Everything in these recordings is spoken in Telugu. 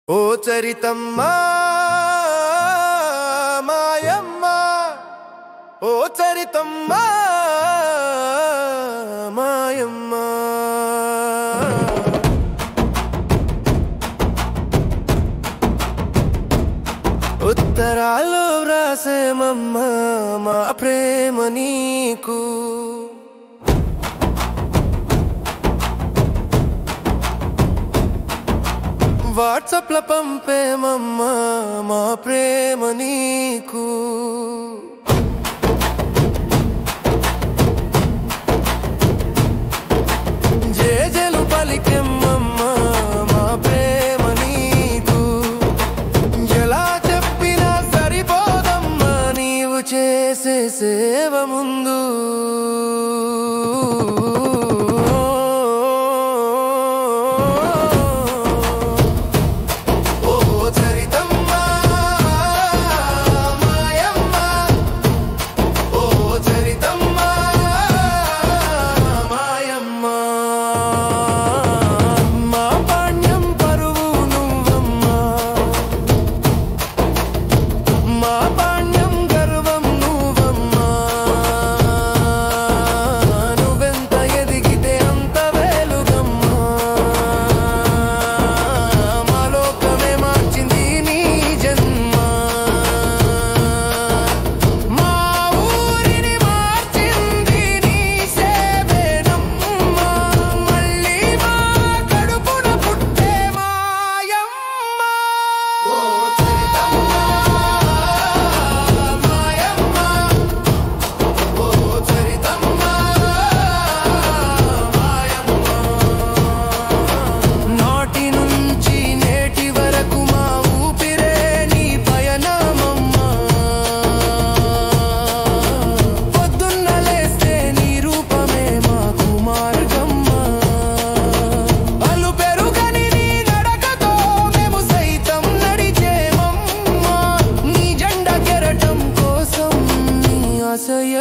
ఓ చరితమ్మా మాయమ్మ ఓ చరితమ్మా మాయమ్మ ఉత్తరాల్లో వ్రాసేమమ్మ మా ప్రేమ నీకు వాట్సాప్ లో పంపేమమ్మా మా ప్రేమ నీకు జేజలు పలికెమ్మమ్మా మా ప్రేమ నీకు ఎలా చెప్పినా సరిపోదమ్మా నీవు చేసే సేవ ముందు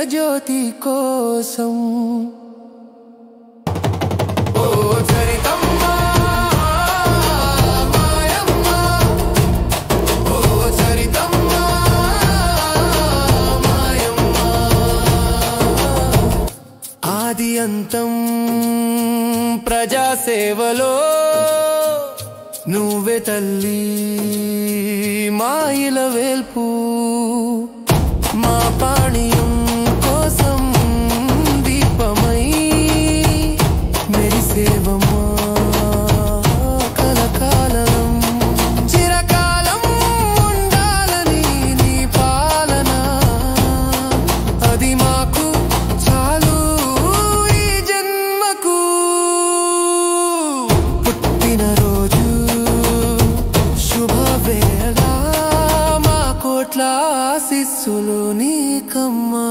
జ్యోతి కోసం ఓ చరితమ్మా మాయమ్మ ఓ చరితమ్మా మాయమ్మ ఆది అంతం ప్రజాసేవలో నువ్వే తల్లి మా ఇలవేల్పు మా పాణియం కోసం దీపమై మెరిసేవమ్మా కలకాలం చిరకాలం ఉండాలని నీ పాలన అది మాకు చాలు ఈ జన్మకు పుట్టినరోజు శుభవేళ మా కోట్ల ఆశీస్సులు నీకమ్మా